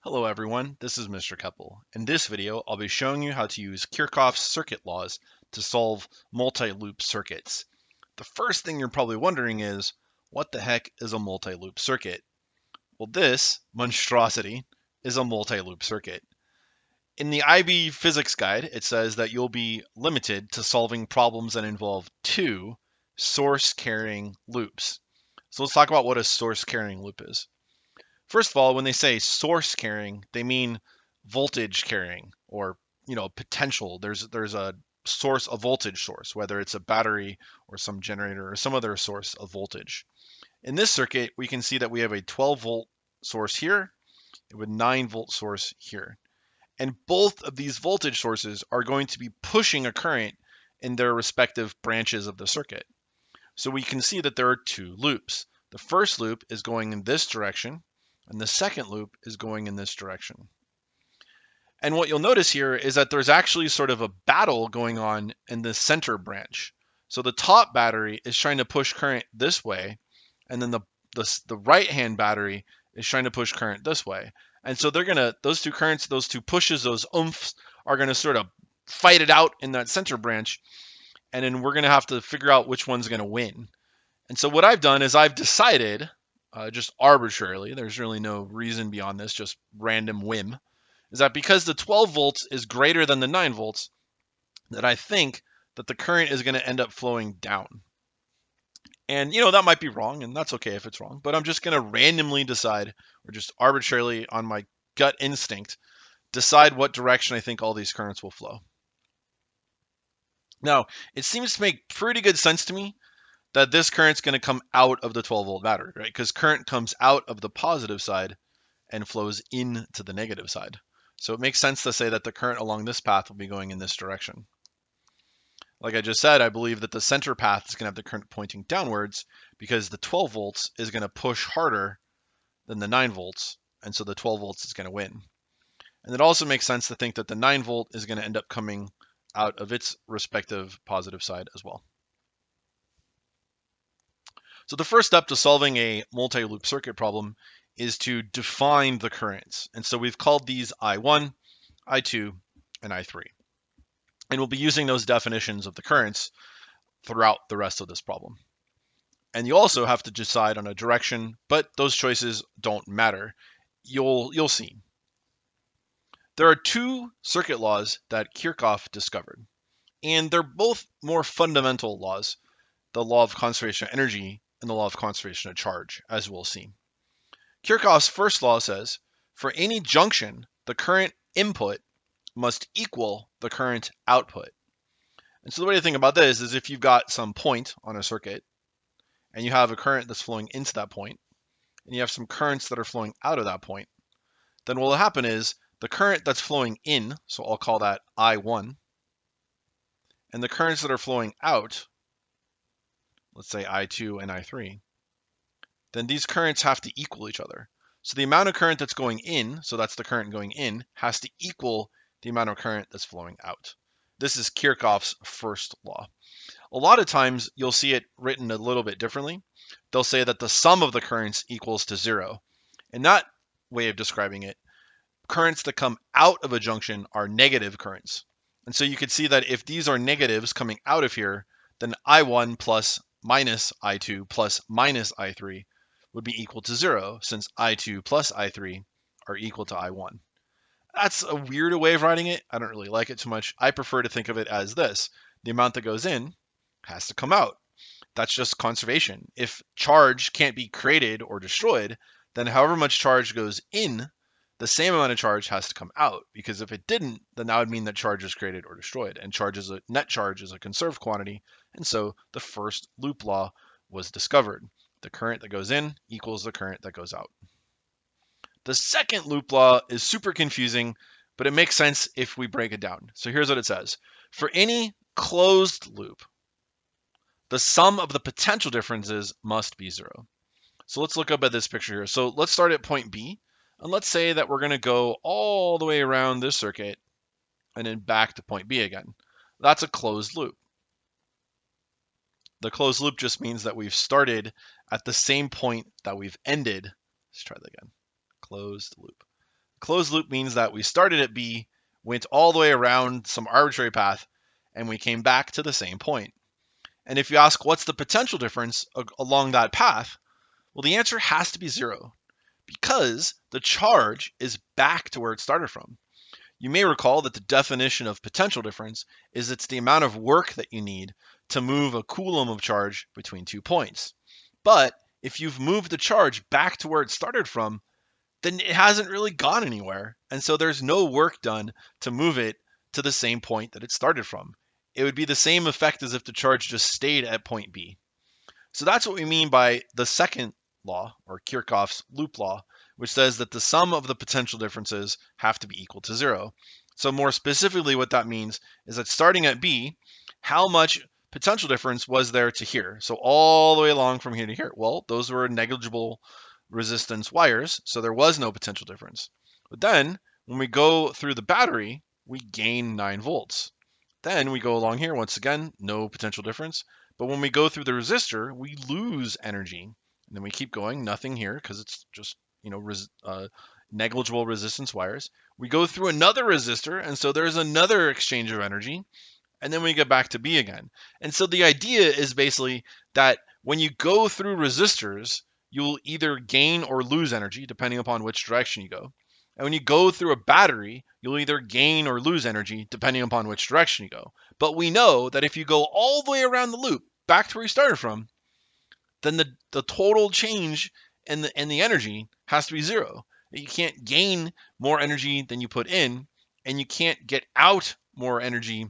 Hello everyone, this is Mr. Keppel. In this video, I'll be showing you how to use Kirchhoff's circuit laws to solve multi-loop circuits. The first thing you're probably wondering is, what the heck is a multi-loop circuit? Well, this monstrosity is a multi-loop circuit. In the IB physics guide, it says that you'll be limited to solving problems that involve two source-carrying loops. So let's talk about what a source-carrying loop is. First of all, when they say source carrying, they mean voltage carrying or potential. There's a source, a voltage source, whether it's a battery or some generator or some other source of voltage. In this circuit, we can see that we have a 12 volt source here with 9 volt source here. And both of these voltage sources are going to be pushing a current in their respective branches of the circuit. So we can see that there are two loops. The first loop is going in this direction, and the second loop is going in this direction. And what you'll notice here is that there's actually sort of a battle going on in the center branch. So the top battery is trying to push current this way, and then the right-hand battery is trying to push current this way. And so those two currents, those two pushes, those oomph are gonna sort of fight it out in that center branch, and then we're gonna have to figure out which one's gonna win. And so what I've done is I've decided, just arbitrarily, there's really no reason beyond this, just random whim, is that because the 12 volts is greater than the 9 volts, that I think that the current is going to end up flowing down. And, that might be wrong, and that's okay if it's wrong, but I'm just going to randomly decide, or just arbitrarily on my gut instinct, decide what direction I think all these currents will flow. Now, it seems to make pretty good sense to me that this current's going to come out of the 12 volt battery, right? Because current comes out of the positive side and flows into the negative side. So it makes sense to say that the current along this path will be going in this direction. Like I just said, I believe that the center path is going to have the current pointing downwards because the 12 volts is going to push harder than the 9 volts, and so the 12 volts is going to win. And it also makes sense to think that the 9 volt is going to end up coming out of its respective positive side as well. So the first step to solving a multi-loop circuit problem is to define the currents. And so we've called these I1, I2, and I3. And we'll be using those definitions of the currents throughout the rest of this problem. And you also have to decide on a direction, but those choices don't matter. You'll see. There are two circuit laws that Kirchhoff discovered, and they're both more fundamental laws, the law of conservation of energy and the law of conservation of charge, as we'll see. Kirchhoff's first law says, for any junction, the current input must equal the current output. And so the way to think about this is if you've got some point on a circuit, and you have a current that's flowing into that point, and you have some currents that are flowing out of that point, then what will happen is the current that's flowing in, so I'll call that I1, and the currents that are flowing out, let's say I2 and I3, then these currents have to equal each other. So the amount of current that's going in, so that's the current going in, has to equal the amount of current that's flowing out. This is Kirchhoff's first law. A lot of times you'll see it written a little bit differently. They'll say that the sum of the currents equals to 0. In that way of describing it, currents that come out of a junction are negative currents. And so you could see that if these are negatives coming out of here, then I1 plus minus I2 plus minus I3 would be equal to 0, since I2 plus I3 are equal to I1. That's a weirder way of writing it. I don't really like it too much. I prefer to think of it as this. The amount that goes in has to come out. That's just conservation. If charge can't be created or destroyed, then however much charge goes in, the same amount of charge has to come out. Because if it didn't, then that would mean that charge is created or destroyed. And net charge is a conserved quantity. And so the first loop law was discovered. The current that goes in equals the current that goes out. The second loop law is super confusing, but it makes sense if we break it down. So here's what it says. For any closed loop, the sum of the potential differences must be 0. So let's look up at this picture here. So let's start at point B, and let's say that we're going to go all the way around this circuit and then back to point B again. That's a closed loop. The closed loop just means that we've started at the same point that we've ended. Let's try that again. Closed loop. Closed loop means that we started at B, went all the way around some arbitrary path, and we came back to the same point. And if you ask what's the potential difference along that path, well, the answer has to be 0 because the charge is back to where it started from. You may recall that the definition of potential difference is it's the amount of work that you need to move a coulomb of charge between 2 points. But if you've moved the charge back to where it started from, then it hasn't really gone anywhere. And so there's no work done to move it to the same point that it started from. It would be the same effect as if the charge just stayed at point B. So that's what we mean by the second law, or Kirchhoff's loop law, which says that the sum of the potential differences have to be equal to 0. So more specifically, what that means is that starting at B, how much potential difference was there to here? So all the way along from here to here. Well, those were negligible resistance wires, so there was no potential difference. But then when we go through the battery, we gain 9 volts. Then we go along here, once again, no potential difference. But when we go through the resistor, we lose energy. And then we keep going, nothing here because it's just, negligible resistance wires. We go through another resistor, and so there's another exchange of energy. And then we get back to B again. And so the idea is basically that when you go through resistors, you'll either gain or lose energy depending upon which direction you go. And when you go through a battery, you'll either gain or lose energy depending upon which direction you go. But we know that if you go all the way around the loop back to where you started from, then the total change in the energy has to be 0. You can't gain more energy than you put in, and you can't get out more energy.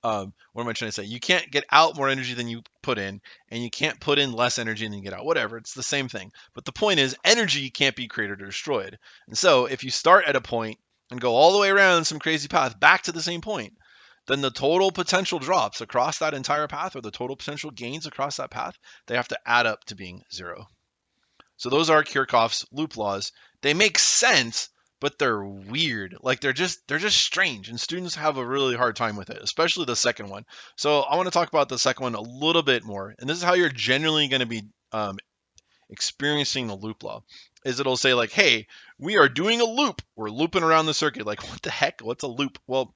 What am I trying to say? You can't get out more energy than you put in, and you can't put in less energy than you get out. Whatever, it's the same thing. But the point is, energy can't be created or destroyed. And so if you start at a point and go all the way around some crazy path back to the same point, then the total potential drops across that entire path, or the total potential gains across that path, they have to add up to being 0. So those are Kirchhoff's loop laws. They make sense, but they're weird. Like they're just strange, and students have a really hard time with it, especially the second one. So I want to talk about the second one a little bit more, and this is how you're generally going to be experiencing the loop law. Is it'll say like, hey, we are doing a loop. We're looping around the circuit. Like, what the heck? What's a loop? Well,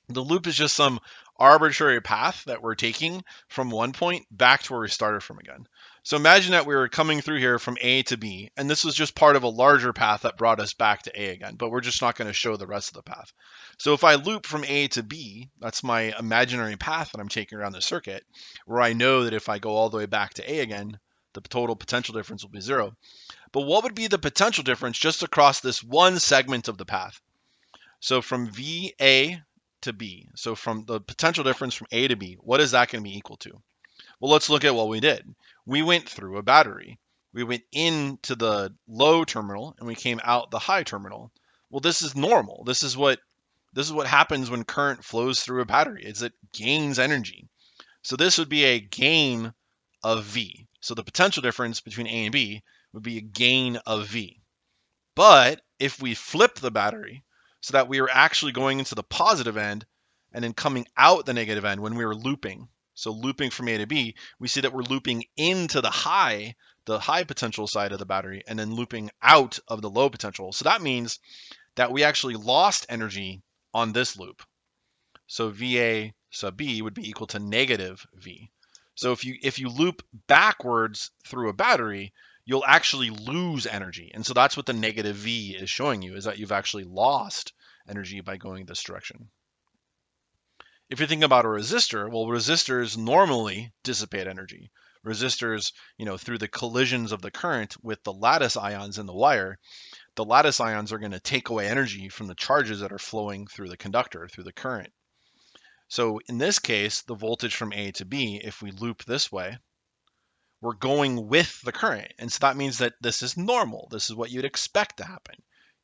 the loop is just some arbitrary path that we're taking from one point back to where we started from again. So imagine that we were coming through here from A to B, and this was just part of a larger path that brought us back to A again, but we're just not going to show the rest of the path. So if I loop from A to B, that's my imaginary path that I'm taking around the circuit, where I know that if I go all the way back to A again, the total potential difference will be 0. But what would be the potential difference just across this one segment of the path? So from VA to B, so from the potential difference from A to B, what is that going to be equal to? Well, let's look at what we did. We went through a battery. We went into the low terminal and we came out the high terminal. Well, this is normal. This is what happens when current flows through a battery, is it gains energy. So this would be a gain of V. So the potential difference between A and B would be a gain of V. But if we flip the battery so that we were actually going into the positive end and then coming out the negative end when we were looping, so looping from A to B, we see that we're looping into the high potential side of the battery and then looping out of the low potential. So that means that we actually lost energy on this loop. So VA sub B would be equal to negative V. So if you loop backwards through a battery, you'll actually lose energy. And so that's what the negative V is showing you, is that you've actually lost energy by going this direction. If you think about a resistor, well, resistors normally dissipate energy. Resistors, through the collisions of the current with the lattice ions in the wire, the lattice ions are going to take away energy from the charges that are flowing through the conductor, through the current. So in this case, the voltage from A to B, if we loop this way, we're going with the current. And so that means that this is normal. This is what you'd expect to happen.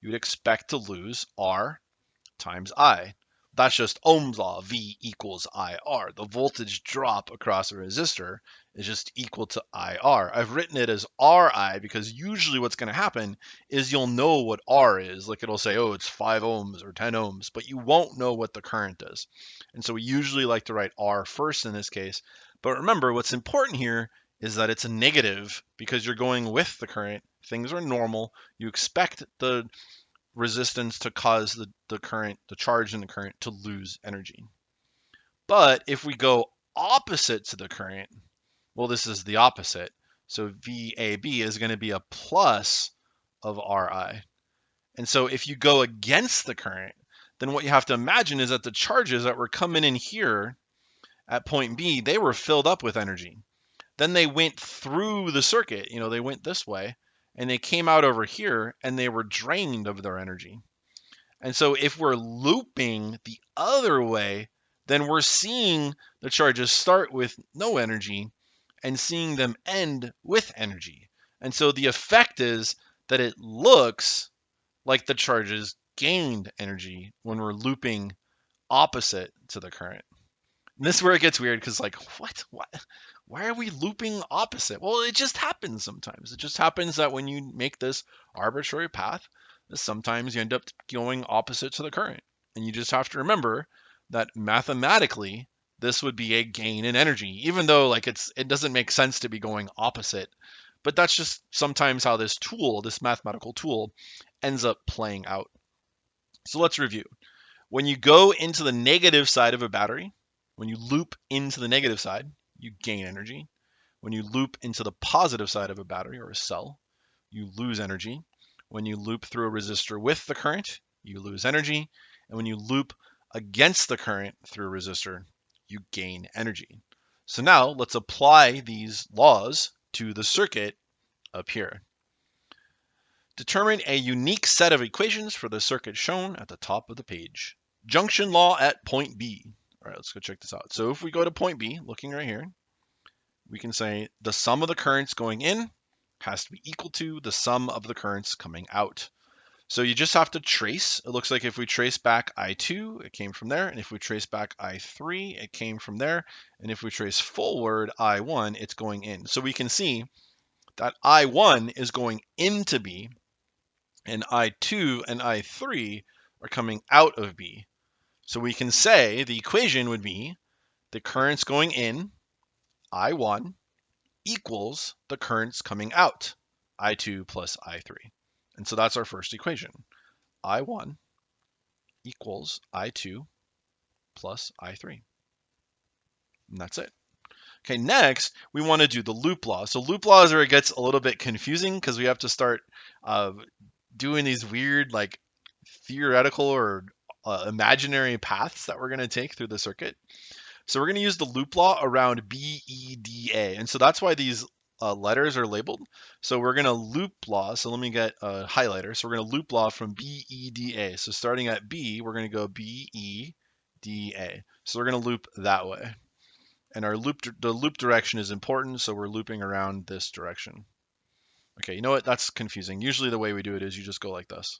You would expect to lose R times I. That's just Ohm's law, V equals IR. The voltage drop across a resistor is just equal to IR. I've written it as RI because usually what's going to happen is you'll know what R is. Like it'll say, oh, it's 5 ohms or 10 ohms, but you won't know what the current is. And so we usually like to write R first in this case. But remember, what's important here is that it's a negative because you're going with the current. Things are normal. You expect the resistance to cause the current, the charge in the current to lose energy. But if we go opposite to the current, well, this is the opposite. So VAB is going to be a plus of RI. And so if you go against the current, then what you have to imagine is that the charges that were coming in here at point B, they were filled up with energy. Then they went through the circuit, they went this way, and they came out over here and they were drained of their energy. And so if we're looping the other way, then we're seeing the charges start with no energy and seeing them end with energy. And so the effect is that it looks like the charges gained energy when we're looping opposite to the current. And this is where it gets weird because, like, what? Why are we looping opposite? Well, it just happens sometimes. It just happens that when you make this arbitrary path, sometimes you end up going opposite to the current. And you just have to remember that mathematically, this would be a gain in energy, even though like it doesn't make sense to be going opposite. But that's just sometimes how this tool, this mathematical tool, ends up playing out. So let's review. When you go into the negative side of a battery, when you loop into the negative side, you gain energy. When you loop into the positive side of a battery or a cell, you lose energy. When you loop through a resistor with the current, you lose energy. And when you loop against the current through a resistor, you gain energy. So now let's apply these laws to the circuit up here. Determine a unique set of equations for the circuit shown at the top of the page. Junction law at point B. All right, let's go check this out. So if we go to point B, looking right here, we can say the sum of the currents going in has to be equal to the sum of the currents coming out. So you just have to trace. It looks like if we trace back I2, it came from there. And if we trace back I3, it came from there. And if we trace forward I1, it's going in. So we can see that I1 is going into B, and I2 and I3 are coming out of B. So we can say the equation would be the currents going in, I1, equals the currents coming out, I2 plus I3. And so that's our first equation. I1 equals I2 plus I3. And that's it. Okay, next, we want to do the loop law. So loop law is where it gets a little bit confusing because we have to start doing these weird, like, theoretical or imaginary paths that we're going to take through the circuit. So we're going to use the loop law around BEDA. And so that's why these letters are labeled. So we're going to loop law. So let me get a highlighter. So we're going to loop law from BEDA. So starting at B, we're going to go BEDA. So we're going to loop that way. And the loop direction is important. So we're looping around this direction. Okay, you know what? That's confusing. Usually the way we do it is you just go like this.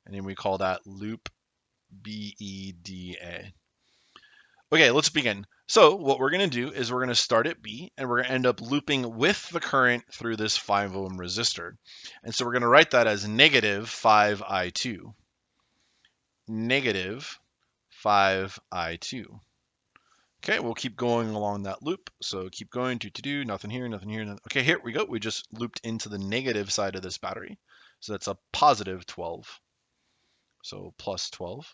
And then we call that loop BEDA. Okay, let's begin. So what we're going to do is we're going to start at B, and we're going to end up looping with the current through this 5 ohm resistor. And so we're going to write that as negative 5I2. Negative 5I2. Okay, we'll keep going along that loop. So keep going, nothing here, nothing here. Nothing. Okay, here we go. We just looped into the negative side of this battery. So that's a positive 12. So plus 12.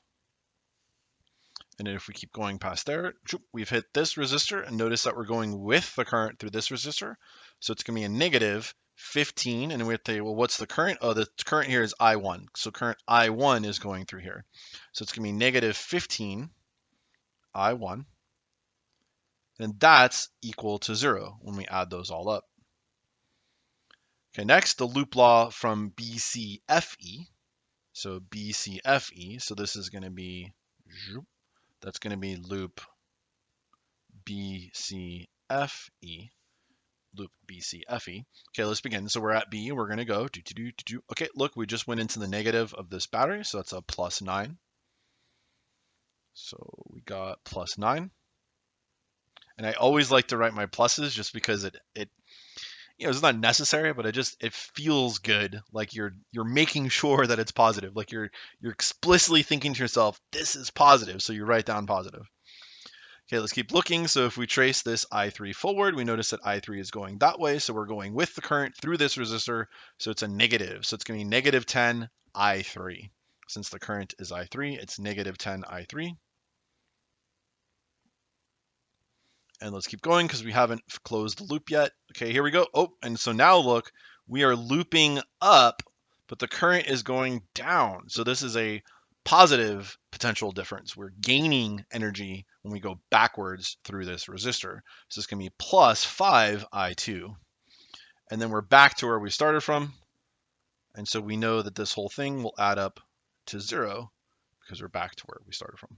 And then if we keep going past there, we've hit this resistor, and notice that we're going with the current through this resistor. So it's going to be a negative 15. And we have to say, well, what's the current? Oh, the current here is I1. So current I1 is going through here. So it's going to be negative 15 I1. And that's equal to 0 when we add those all up. Okay, next, the loop law from BCFE. So BCFE, so this is going to be, that's going to be loop BCFE, loop BCFE. Okay, let's begin. So we're at B, we're going to go, okay, look, we just went into the negative of this battery, so that's a plus 9. So we got plus 9. And I always like to write my pluses just because it it's not necessary, but it feels good. Like you're making sure that it's positive. Like you're explicitly thinking to yourself, this is positive. So you write down positive. Okay, let's keep looking. So if we trace this I3 forward, we notice that I3 is going that way. So we're going with the current through this resistor. So it's a negative. So it's going to be negative 10 I3. Since the current is I3, it's negative 10 I3. And let's keep going because we haven't closed the loop yet. Okay, here we go. Oh, and so now look, we are looping up, but the current is going down. So this is a positive potential difference. We're gaining energy when we go backwards through this resistor. So it's going to be plus 5 I2. And then we're back to where we started from. And so we know that this whole thing will add up to 0 because we're back to where we started from.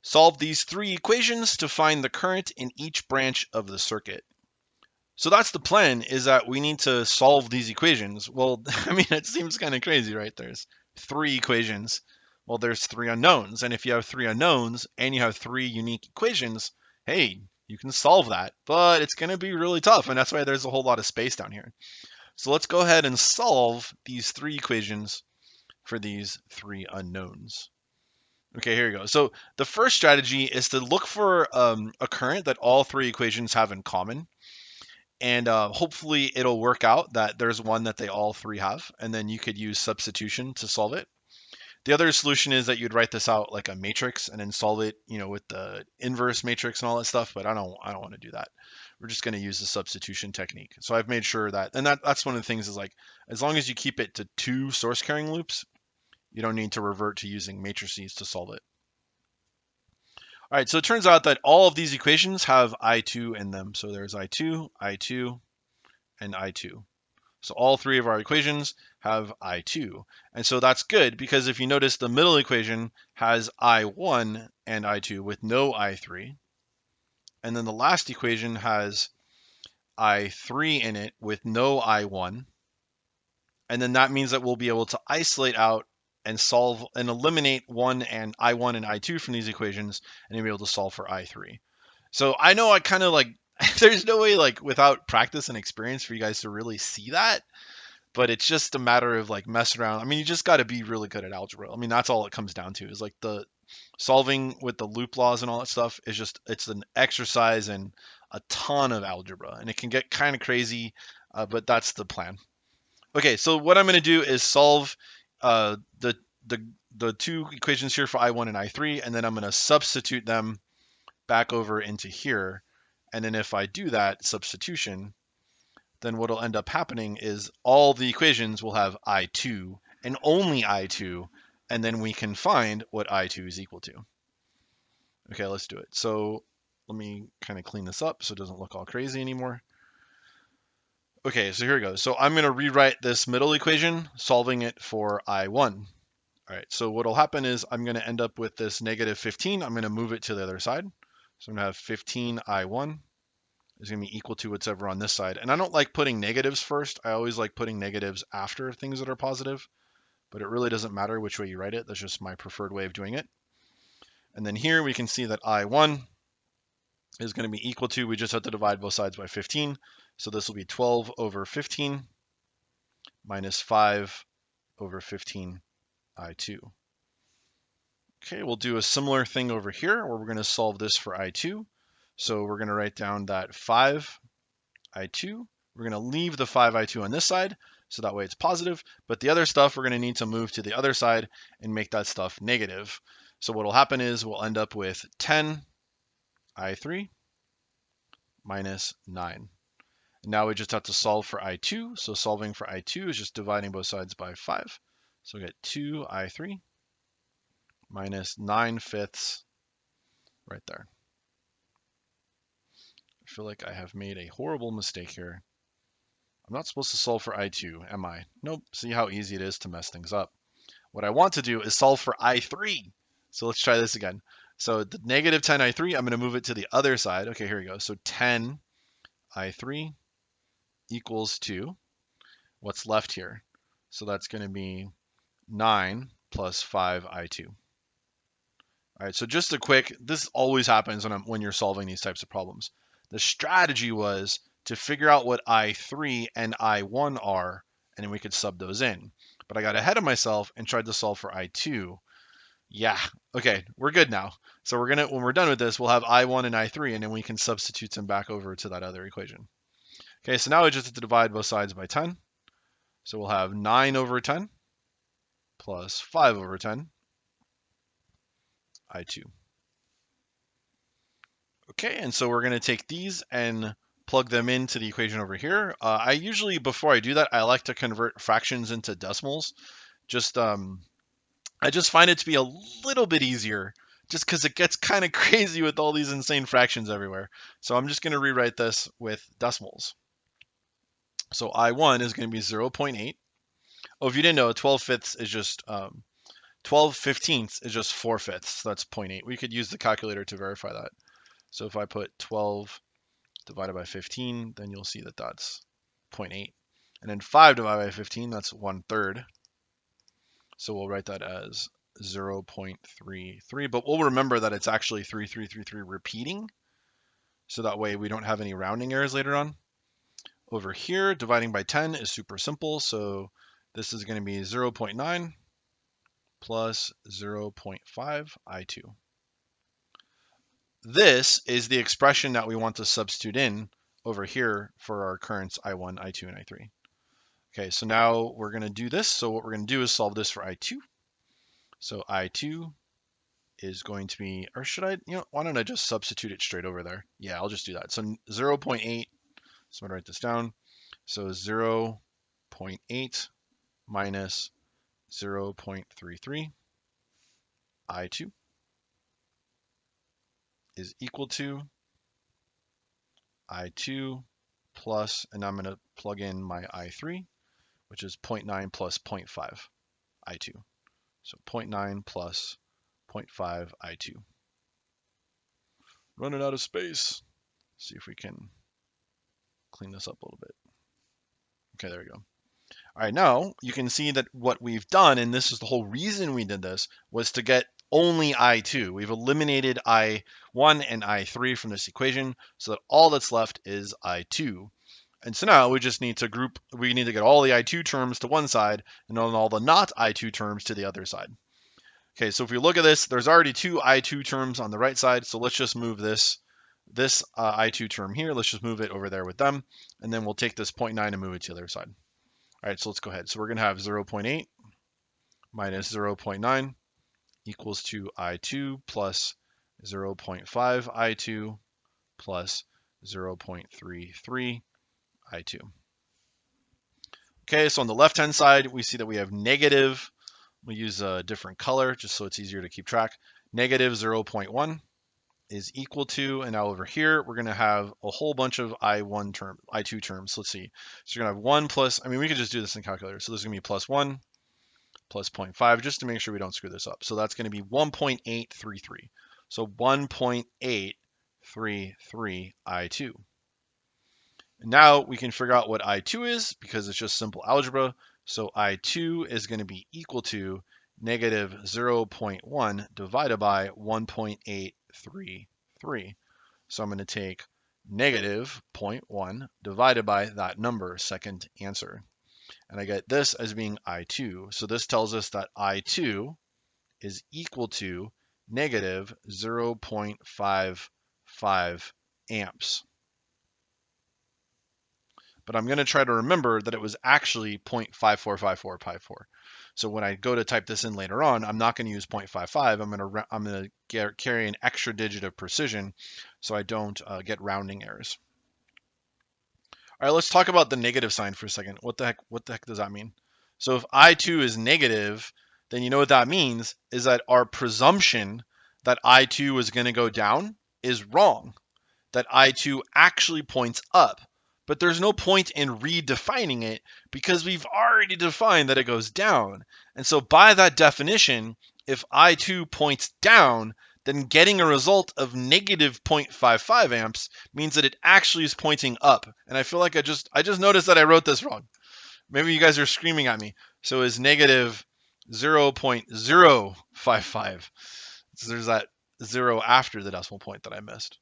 Solve these three equations to find the current in each branch of the circuit. So that's the plan, is that we need to solve these equations. Well, I mean, it seems kind of crazy, right? There's three equations. Well, there's three unknowns. And if you have three unknowns and you have three unique equations, hey, you can solve that. But it's going to be really tough. And that's why there's a whole lot of space down here. So let's go ahead and solve these three equations for these three unknowns. Okay, here we go. So the first strategy is to look for a current that all three equations have in common. And hopefully it'll work out that there's one that they all three have. And then you could use substitution to solve it. The other solution is that you'd write this out like a matrix and then solve it, with the inverse matrix and all that stuff. But I don't want to do that. We're just going to use the substitution technique. So I've made sure that, and that's one of the things is like, as long as you keep it to two source carrying loops, you don't need to revert to using matrices to solve it. All right, so it turns out that all of these equations have I2 in them. So there's I2, I2, and I2. So all three of our equations have I2. And so that's good because if you notice, the middle equation has I1 and I2 with no I3. And then the last equation has I3 in it with no I1. And then that means that we'll be able to isolate out and solve and eliminate I1 and I2 from these equations, and you'll be able to solve for I3. So I know I kind of like, there's no way like without practice and experience for you guys to really see that, but it's just a matter of like messing around. I mean, you just got to be really good at algebra. I mean, that's all it comes down to is like the solving with the loop laws and all that stuff is just, it's an exercise in a ton of algebra, and it can get kind of crazy, but that's the plan. Okay, so what I'm going to do is solve the two equations here for I1 and I3, and then I'm going to substitute them back over into here. And then if I do that substitution, then what will end up happening is all the equations will have I2 and only I2, and then we can find what I2 is equal to. Okay, let's do it. So let me kind of clean this up so it doesn't look all crazy anymore. Okay, so here we go. So I'm going to rewrite this middle equation, solving it for I1. All right, so what will happen is I'm going to end up with this negative 15. I'm going to move it to the other side. So I'm going to have 15 I1 is going to be equal to whatever on this side. And I don't like putting negatives first. I always like putting negatives after things that are positive, but it really doesn't matter which way you write it. That's just my preferred way of doing it. And then here we can see that I1 is going to be equal to, we just have to divide both sides by 15. So this will be 12 over 15 minus 5 over 15 I2. Okay, we'll do a similar thing over here where we're going to solve this for I2. So we're going to write down that 5 I2. We're going to leave the 5 I2 on this side, so that way it's positive. But the other stuff, we're going to need to move to the other side and make that stuff negative. So what will happen is we'll end up with 10 I3 minus 9. Now we just have to solve for I2. So solving for I2 is just dividing both sides by 5. So we get 2 I3 minus 9/5 right there. I feel like I have made a horrible mistake here. I'm not supposed to solve for I2, am I? Nope. See how easy it is to mess things up. What I want to do is solve for I3. So let's try this again. So the negative 10 I3, I'm going to move it to the other side. Okay, here we go. So 10 I3 equals to what's left here. So that's going to be 9 plus 5 I2. All right, so just a quick, this always happens when you're solving these types of problems. The strategy was to figure out what I3 and I1 are, and then we could sub those in. But I got ahead of myself and tried to solve for I2. Yeah, okay, we're good now. So we're gonna, when we're done with this, we'll have I1 and I3, and then we can substitute them back over to that other equation. Okay, so now we just have to divide both sides by 10. So we'll have 9 over 10 plus 5 over 10, I2. Okay, and so we're going to take these and plug them into the equation over here. I usually, before I do that, I like to convert fractions into decimals. I just find it to be a little bit easier just because it gets kind of crazy with all these insane fractions everywhere. So I'm just going to rewrite this with decimals. So I1 is going to be 0.8. Oh, if you didn't know, 12 fifths is just 12 fifteenths is just 4 fifths. So that's 0.8. We could use the calculator to verify that. So if I put 12 divided by 15, then you'll see that that's 0.8. And then 5 divided by 15, that's 1/3. So we'll write that as 0.33, but we'll remember that it's actually 3333 repeating. So that way we don't have any rounding errors later on. Over here, dividing by 10 is super simple. So this is going to be 0.9 plus 0.5 I2. This is the expression that we want to substitute in over here for our currents I1, I2, and I3. Okay, so now we're going to do this. So what we're going to do is solve this for I2. So I2 is going to be, or should I, why don't I just substitute it straight over there? Yeah, I'll just do that. So 0.8, so I'm gonna write this down. So 0.8 minus 0.33 I2 is equal to I2 plus, and I'm gonna plug in my I3, which is 0.9 plus 0.5 I2. So 0.9 plus 0.5 I2. Running out of space. See if we can clean this up a little bit. Okay, there we go. All right, now you can see that what we've done, and this is the whole reason we did this, was to get only I2. We've eliminated I1 and I3 from this equation so that all that's left is I2. And so now we just need to get all the I2 terms to one side and then all the not I2 terms to the other side. Okay, so if we look at this, there's already two I2 terms on the right side, so let's just move this I2 term here, let's just move it over there with them, and then we'll take this 0.9 and move it to the other side. All right, so let's go ahead. So we're going to have 0.8 minus 0.9 equals to I2 plus 0.5 I2 plus 0.33 I2. Okay, so on the left-hand side, we see that we have negative. We'll use a different color just so it's easier to keep track. Negative 0.1 is equal to, and now over here, we're going to have a whole bunch of I2 terms. Let's see. So you're going to have 1 plus, we could just do this in calculator. So this is going to be plus 1 plus 0.5 just to make sure we don't screw this up. So that's going to be 1.833. So 1.833 I2. And now we can figure out what I2 is because it's just simple algebra. So I2 is going to be equal to negative 0.1 divided by 1.833. So I'm going to take negative 0.1 divided by that number, second answer. And I get this as being I2. So this tells us that I2 is equal to negative 0.55 amps. But I'm going to try to remember that it was actually 0.545454. So when I go to type this in later on, I'm not going to use 0.55. I'm going to carry an extra digit of precision so I don't get rounding errors. All right, let's talk about the negative sign for a second. What the heck does that mean? So if I2 is negative, then you know what that means is that our presumption that I2 is going to go down is wrong. That I2 actually points up. But there's no point in redefining it because we've already defined that it goes down. And so by that definition, if I2 points down, then getting a result of negative 0.55 amps means that it actually is pointing up. And I feel like I just noticed that I wrote this wrong. Maybe you guys are screaming at me. So it's negative 0.055. So there's that 0 after the decimal point that I missed.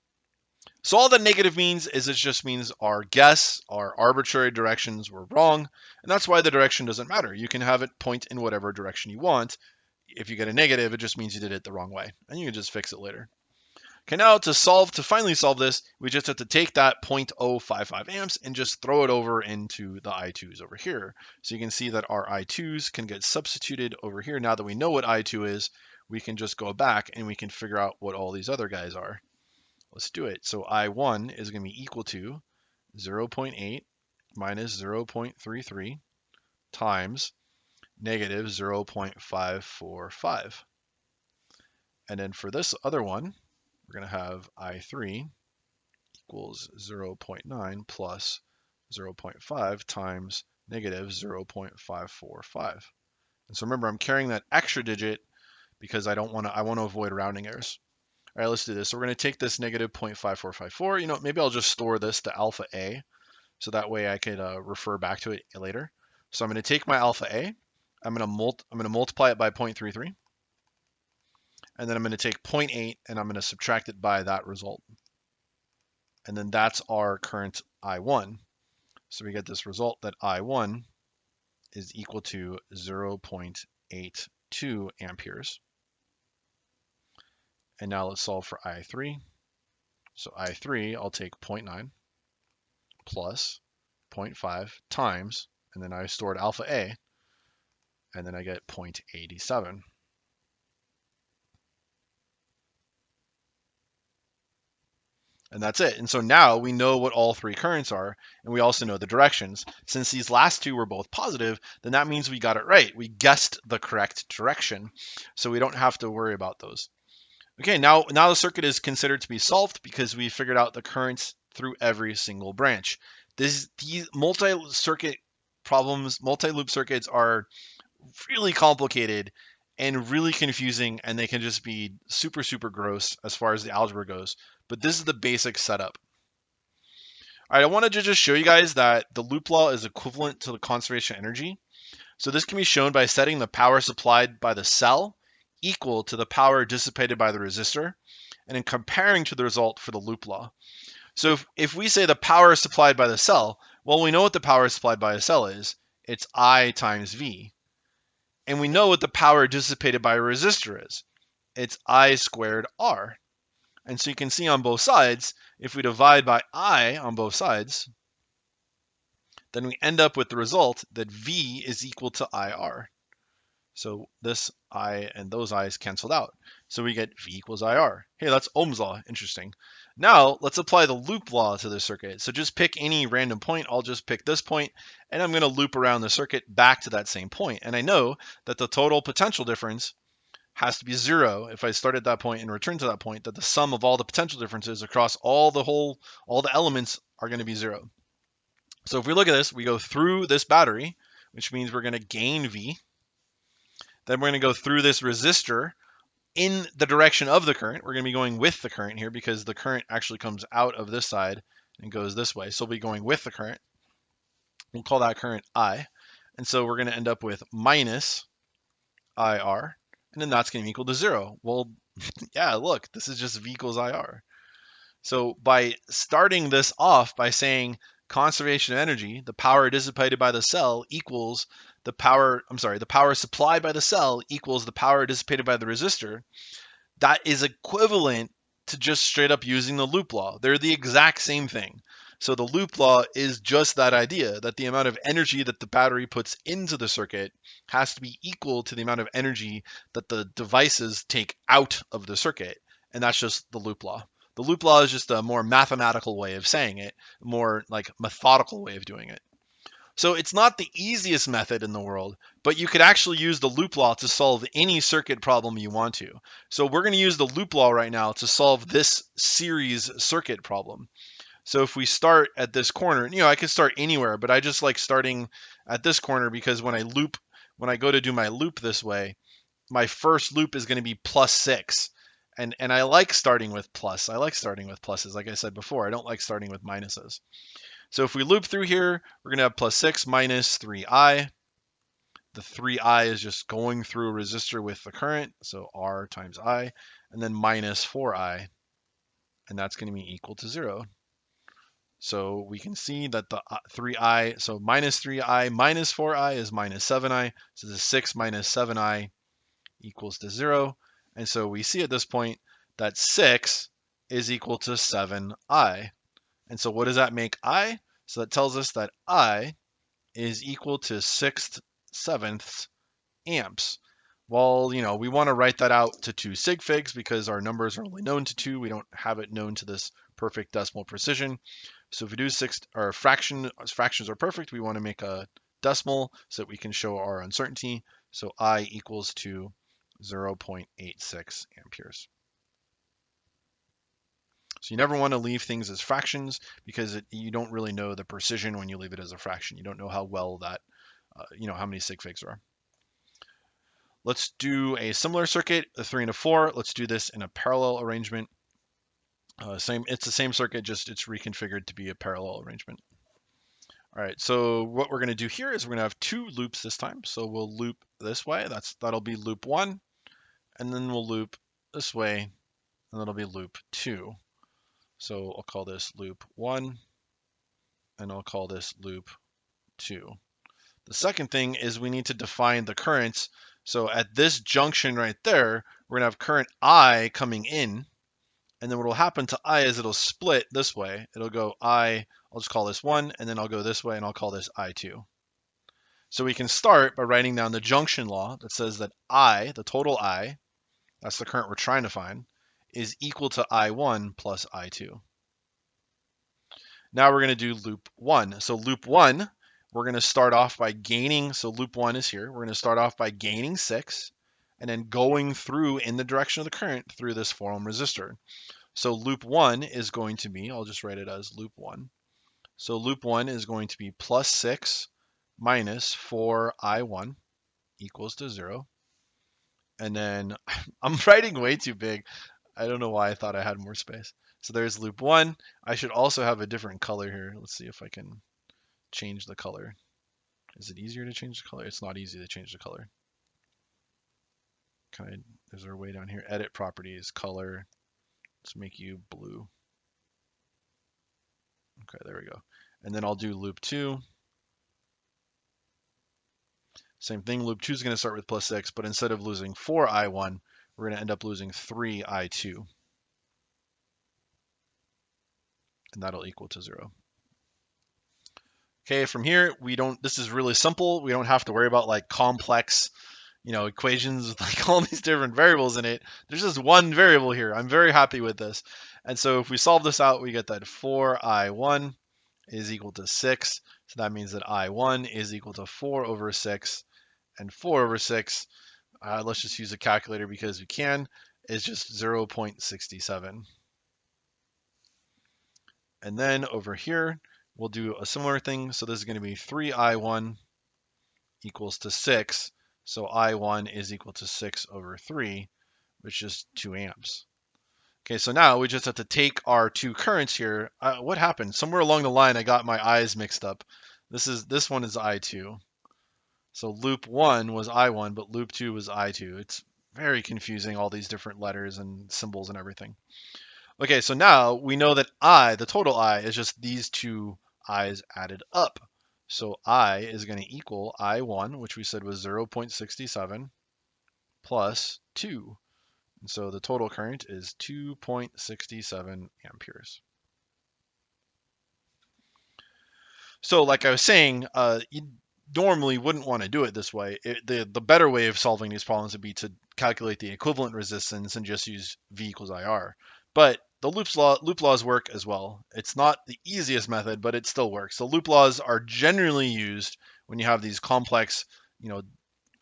So all that negative means is it just means our guess, our arbitrary directions were wrong, and that's why the direction doesn't matter. You can have it point in whatever direction you want. If you get a negative, it just means you did it the wrong way, and you can just fix it later. Okay, now to finally solve this, we just have to take that 0.055 amps and just throw it over into the I2s over here. So you can see that our I2s can get substituted over here. Now that we know what I2 is, we can just go back and we can figure out what all these other guys are. Let's do it. So I1 is going to be equal to 0.8 minus 0.33 times negative 0.545. And then for this other one, we're going to have I3 equals 0.9 plus 0.5 times negative 0.545. And so remember, I'm carrying that extra digit because I want to avoid rounding errors. All right, let's do this. So we're going to take this negative 0.5454. You know, maybe I'll just store this to alpha A, so that way I could refer back to it later. So I'm going to take my alpha A. I'm going to multiply it by 0.33. And then I'm going to take 0.8 and I'm going to subtract it by that result. And then that's our current I1. So we get this result that I1 is equal to 0.82 amperes. And now let's solve for I3. So I3, I'll take 0.9 plus 0.5 times, and then I stored alpha A, and then I get 0.87. And that's it. And so now we know what all three currents are, and we also know the directions. Since these last two were both positive, then that means we got it right. We guessed the correct direction, so we don't have to worry about those. Okay, now the circuit is considered to be solved because we figured out the currents through every single branch. These multi-circuit problems, multi-loop circuits are really complicated and really confusing, and they can just be super, super gross as far as the algebra goes. But this is the basic setup. All right, I wanted to just show you guys that the loop law is equivalent to the conservation of energy. So this can be shown by setting the power supplied by the cell equal to the power dissipated by the resistor, and then comparing to the result for the loop law. So if we say the power supplied by the cell, well, we know what the power supplied by a cell is. It's I times V. And we know what the power dissipated by a resistor is. It's I squared R. And so you can see on both sides, if we divide by I on both sides, then we end up with the result that V is equal to IR. So this I and those I's canceled out. So we get V equals IR. Hey, that's Ohm's law. Interesting. Now let's apply the loop law to the circuit. So just pick any random point. I'll just pick this point, and I'm going to loop around the circuit back to that same point. And I know that the total potential difference has to be 0 if I start at that point and return to that point, that the sum of all the potential differences across all the elements are going to be 0. So if we look at this, we go through this battery, which means we're going to gain V. Then we're going to go through this resistor in the direction of the current. We're going to be going with the current here because the current actually comes out of this side and goes this way. So we'll be going with the current. We'll call that current I. And so we're going to end up with minus IR. And then that's going to be equal to 0. Well, yeah, look, this is just V equals IR. So by starting this off by saying conservation of energy, the power dissipated by the cell equals the power supplied by the cell equals the power dissipated by the resistor, that is equivalent to just straight up using the loop law. They're the exact same thing. So the loop law is just that idea that the amount of energy that the battery puts into the circuit has to be equal to the amount of energy that the devices take out of the circuit. And that's just the loop law. The loop law is just a more mathematical way of saying it, more like methodical way of doing it. So it's not the easiest method in the world, but you could actually use the loop law to solve any circuit problem you want to. So we're going to use the loop law right now to solve this series circuit problem. So if we start at this corner, I could start anywhere, but I just like starting at this corner because when I go to do my loop this way, my first loop is going to be plus 6. And I like starting with plus. I like starting with pluses. Like I said before, I don't like starting with minuses. So if we loop through here, we're going to have plus 6 minus 3I. The 3I is just going through a resistor with the current, so R times I, and then minus 4I, and that's going to be equal to 0. So we can see that the 3I, so minus 3I minus 4I is minus 7I, so the 6 minus 7I equals to 0. And so we see at this point that 6 is equal to 7I. And so what does that make I? So that tells us that I is equal to 6/7 amps. Well, we want to write that out to 2 sig figs because our numbers are only known to 2. We don't have it known to this perfect decimal precision. So if we do fractions are perfect, we want to make a decimal so that we can show our uncertainty. So I equals to 0.86 amperes. So you never want to leave things as fractions because you don't really know the precision when you leave it as a fraction. You don't know how well that, how many sig figs are. Let's do a similar circuit, a 3 and a 4. Let's do this in a parallel arrangement. It's the same circuit, just it's reconfigured to be a parallel arrangement. All right, so what we're going to do here is we're going to have 2 loops this time. So we'll loop this way. That'll be loop 1, and then we'll loop this way, and that'll be loop 2. So I'll call this loop 1, and I'll call this loop 2. The second thing is we need to define the currents. So at this junction right there, we're going to have current I coming in. And then what will happen to I is it'll split this way. It'll go I'll just call this 1, and then I'll go this way, and I'll call this I2. So we can start by writing down the junction law that says that I, the total I, that's the current we're trying to find, is equal to I1 plus I2. Now we're going to do loop 1. So loop 1, we're going to start off by gaining, so loop 1 is here. We're going to start off by gaining 6 and then going through in the direction of the current through this 4-ohm resistor. So loop 1 is going to be, I'll just write it as loop 1. So loop 1 is going to be plus 6 minus 4I1 equals to 0. And then I'm writing way too big. I don't know why I thought I had more space. So there's loop 1. I should also have a different color here. Let's see if I can change the color. Is it easier to change the color? It's not easy to change the color. Is there a way down here? Edit properties, color. Let's make you blue. Okay, there we go. And then I'll do loop 2. Same thing, loop 2 is going to start with plus 6, but instead of losing 4I1, we're going to end up losing 3I2. And that'll equal to 0. Okay, from here, this is really simple. We don't have to worry about like complex, equations with like all these different variables in it. There's just one variable here. I'm very happy with this. And so if we solve this out, we get that 4I1 is equal to 6. So that means that I1 is equal to 4 over 6. And 4 over 6, let's just use a calculator because we can, is just 0.67. And then over here, we'll do a similar thing. So this is going to be 3I1 equals to 6. So I1 is equal to 6 over 3, which is 2 amps. Okay, so now we just have to take our 2 currents here. What happened? Somewhere along the line, I got my I's mixed up. This one is I2. So loop 1 was I1, but loop 2 was I2. It's very confusing, all these different letters and symbols and everything. Okay, so now we know that I, the total I, is just these 2 I's added up. So I is going to equal I1, which we said was 0.67, plus 2. And so the total current is 2.67 amperes. So like I was saying, you normally wouldn't want to do it this way. The better way of solving these problems would be to calculate the equivalent resistance and just use V equals IR. But the loop laws work as well. It's not the easiest method, but it still works. So loop laws are generally used when you have these complex,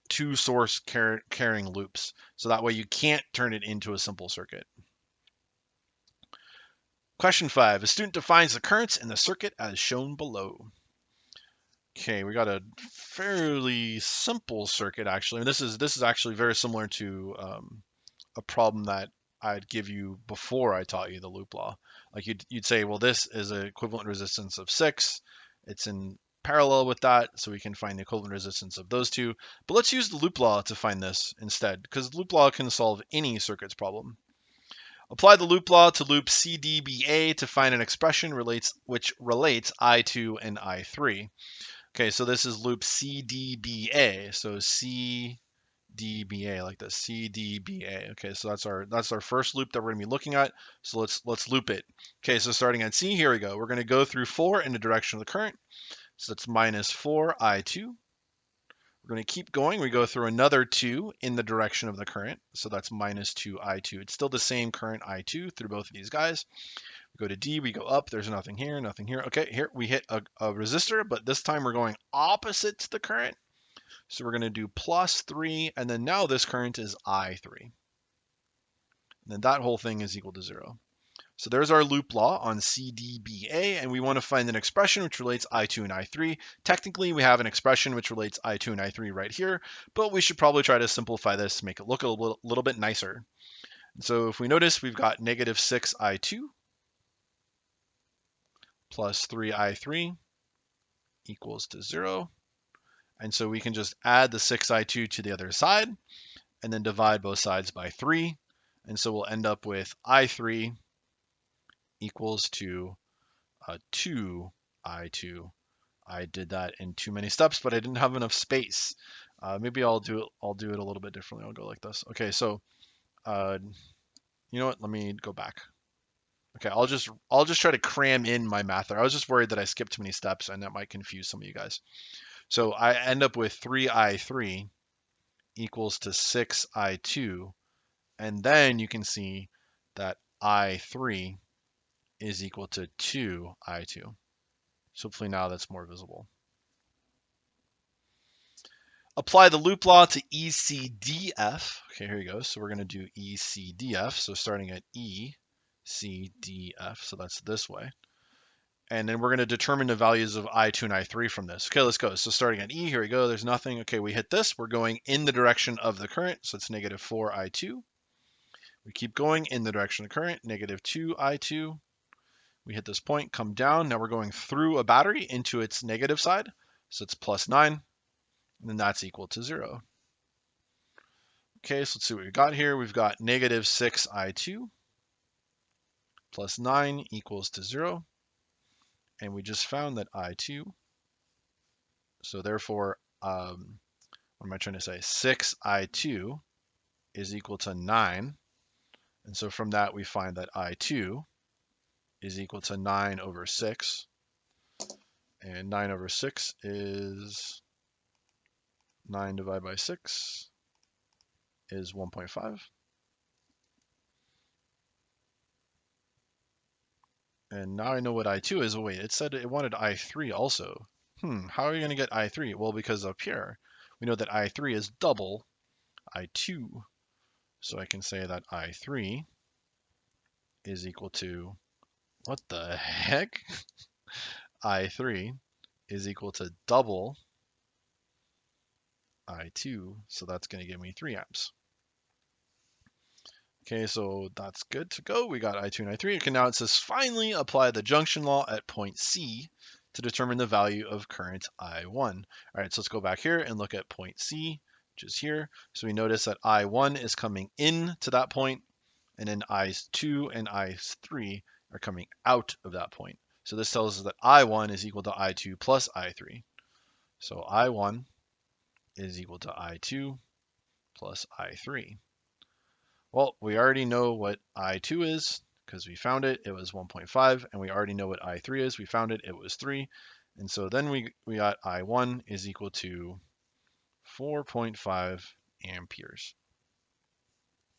2 source carrying loops. So that way you can't turn it into a simple circuit. Question 5. A student defines the currents in the circuit as shown below. Okay, we got a fairly simple circuit actually. And this is actually very similar to a problem that I'd give you before I taught you the loop law. Like you'd say, well, this is an equivalent resistance of 6. It's in parallel with that, so we can find the equivalent resistance of those 2. But let's use the loop law to find this instead, because loop law can solve any circuits problem. Apply the loop law to loop CDBA to find an expression which relates I2 and I3. Okay, so this is loop CDBA. So C CDBA, like this, CDBA. Okay, so that's our first loop that we're gonna be looking at. So let's loop it. Okay, so starting at C, here we go. We're gonna go through 4 in the direction of the current. So that's minus 4I2. We're going to keep going. We go through another 2 in the direction of the current. So that's minus 2I2. It's still the same current I2 through both of these guys. We go to D, we go up. There's nothing here, nothing here. Okay, here we hit a resistor, but this time we're going opposite to the current. So we're going to do plus 3, and then now this current is I3. And then that whole thing is equal to 0. So there's our loop law on CDBA, and we want to find an expression which relates I2 and I3. Technically, we have an expression which relates I2 and I3 right here, but we should probably try to simplify this to make it look a little bit nicer. And so if we notice, we've got negative 6I2 plus 3I3 equals to 0. And so we can just add the 6I2 to the other side and then divide both sides by 3. And so we'll end up with I3 equals to 2I2. I did that in too many steps, but I didn't have enough space. Maybe I'll do it a little bit differently. I'll go like this. Okay, so you know what? Let me go back. Okay, I'll just try to cram in my math there. I was just worried that I skipped too many steps and that might confuse some of you guys. So I end up with 3I3 equals to 6I2, and then you can see that I3 is equal to 2I2. So hopefully now that's more visible. Apply the loop law to ECDF. Okay, here you go. So we're going to do ECDF. So starting at ECDF, so that's this way. And then we're going to determine the values of I2 and I3 from this. Okay, let's go. So starting at E, here we go. There's nothing. Okay, we hit this. We're going in the direction of the current. So it's negative 4I2. We keep going in the direction of the current, negative 2I2. We hit this point, come down. Now we're going through a battery into its negative side. So it's plus 9, and then that's equal to 0. Okay, so let's see what we got here. We've got negative 6I2 plus 9 equals to 0. And we just found that I2, so therefore, what am I trying to say? 6I2 is equal to 9. And so from that, we find that I2 is equal to 9 over 6. And 9 over 6 is 9 divided by 6 is 1.5. And now I know what I2 is. Oh, wait, it said it wanted I3 also. How are you going to get I3? Well, because up here, we know that I3 is double I2. So I can say that I3 is equal to, what the heck? I3 is equal to double I2. So that's going to give me 3 amps. Okay, so that's good to go. We got I2 and I3. Okay, now it says finally apply the junction law at point C to determine the value of current I1. All right, so let's go back here and look at point C, which is here. So we notice that I1 is coming in to that point, and then I2 and I3 are coming out of that point. So this tells us that I1 is equal to I2 plus I3. So I1 is equal to I2 plus I3. Well, we already know what I2 is because we found it. It was 1.5. And we already know what I3 is. We found it. It was 3. And so then we got I1 is equal to 4.5 amperes.